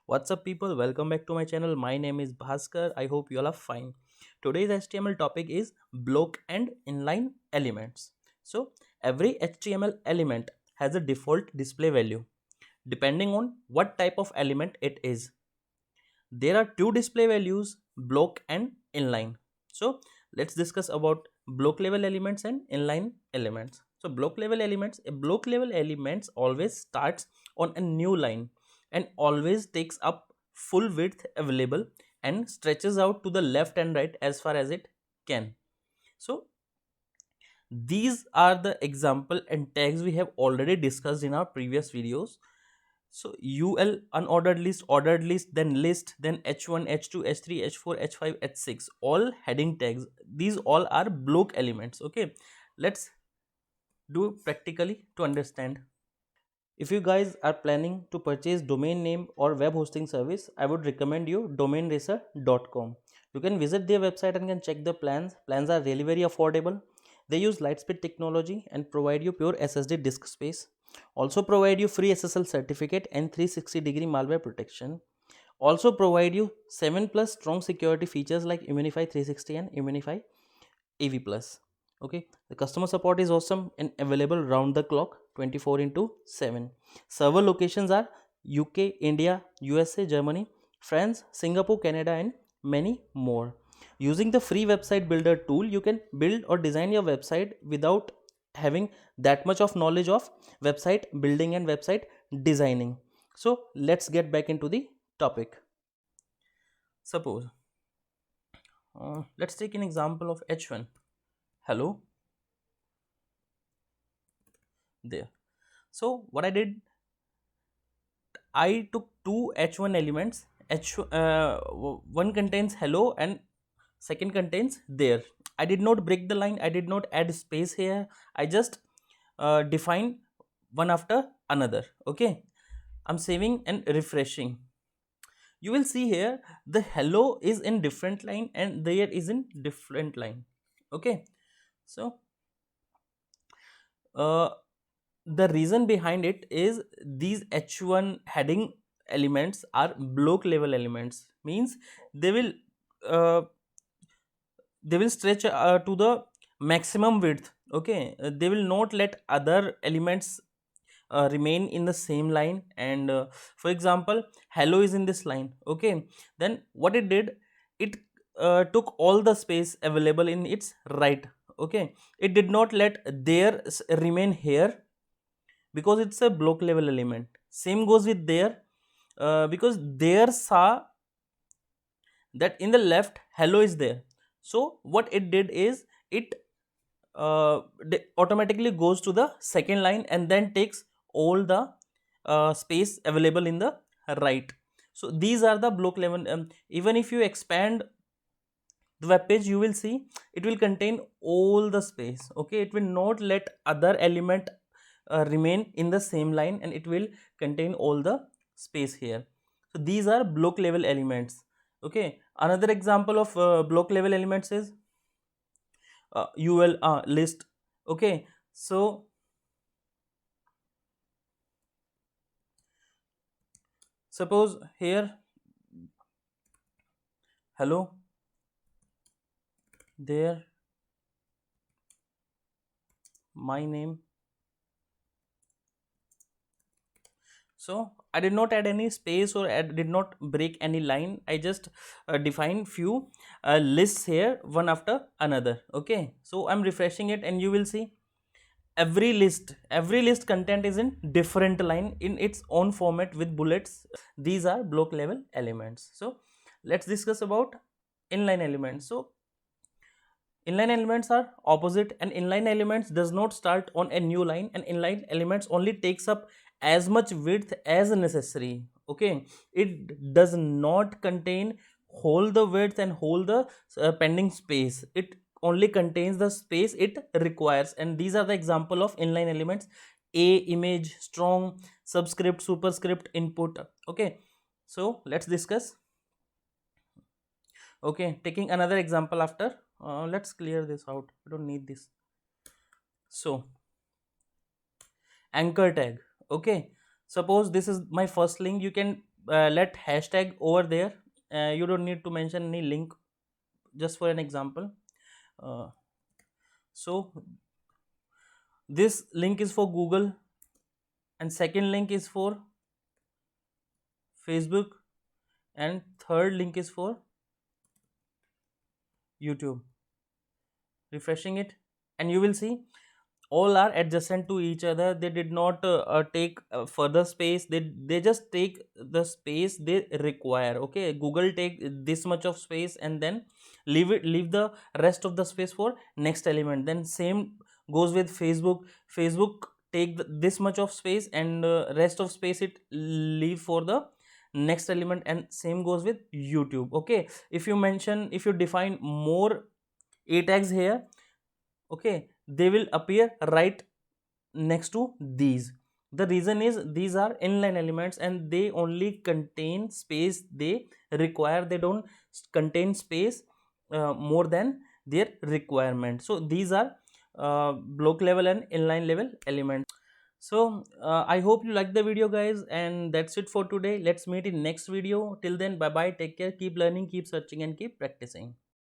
What's up, people? Welcome back to my channel. My name is Bhaskar. I hope you all are fine. Today's HTML topic is block and inline elements. So, every HTML element has a default display value depending on what type of element it is. There are two display values, block and inline. So, let's discuss about block level elements and inline elements. So, block level elements always starts on a new line and always takes up full width available and stretches out to the left and right as far as it can. So, these are the example and tags we have already discussed in our previous videos. So UL, unordered list, ordered list, then list, then H1, H2, H3, H4, H5, H6, all heading tags. These all are block elements. Okay, let's do practically to understand. If you guys are planning to purchase domain name or web hosting service, I would recommend you domainracer.com. You can visit their website and can check the plans. Plans are really very affordable. They use Lightspeed technology and provide you pure SSD disk space. Also provide you free SSL certificate and 360-degree malware protection. Also provide you 7 plus strong security features like Immunify 360 and Immunify AV plus. Okay, the customer support is awesome and available round the clock 24 into 7. Server locations are UK, India, USA, Germany, France, Singapore, Canada, and many more. Using the free website builder tool, you can build or design your website without having that much of knowledge of website building and website designing. So let's get back into the topic. Suppose let's take an example of H1. Hello there. So what I did, I took two H1 elements. One contains hello and second contains there. I did not break the line. I did not add space here. I just define one after another. Okay, I'm saving and refreshing. You will see here the hello is in different line and there is in different line. Okay, so uh, the reason behind it is these H1 heading elements are block level elements, means they will uh, stretch to the maximum width. Okay, they will not let other elements remain in the same line. And for example, hello is in this line. Okay, then what it did, it took all the space available in its right. Okay, it did not let there remain here because it's a block level element. Same goes with there, because there saw that in the left hello is there. So what it did is it automatically goes to the second line and then takes all the space available in the right. So these are the block level. Even if you expand the web page, you will see it will contain all the space. Okay, it will not let other element remain in the same line and it will contain all the space here. So these are block level elements. Okay, another example of block level elements is ul list. Okay, so suppose here hello there my name. So I did not add any space or I did not break any line. I just defined few lists here one after another. Okay, so I'm refreshing it and you will see every list content is in different line in its own format with bullets. These are block level elements. So let's discuss about inline elements. So inline elements are opposite, and inline elements does not start on a new line, and inline elements only takes up as much width as necessary. Okay, it does not contain whole the width and whole the pending space. It only contains the space it requires, and these are the example of inline elements: a image, strong, subscript, superscript, input. Okay, so let's discuss. Okay, taking another example after, let's clear this out, I don't need this. So anchor tag. Okay, suppose this is my first link, you can let hashtag over there. You don't need to mention any link, just for an example. uh, so this link is for Google, and second link is for Facebook, and third link is for YouTube. Refreshing it, and you will see all are adjacent to each other. They did not take further space. They just take the space they require. Okay, Google take this much of space and then leave the rest of the space for next element. Then same goes with Facebook. Facebook take this much of space, and rest of space it leave for the next element, and same goes with YouTube. Okay, if you define more a tags here, okay, they will appear right next to these. The reason is these are inline elements and they only contain space they require. They don't contain space more than their requirement. So these are block level and inline level elements. So I hope you like the video, guys, and that's it for today. Let's meet in next video. Till then, bye bye, take care, keep learning, keep searching, and keep practicing.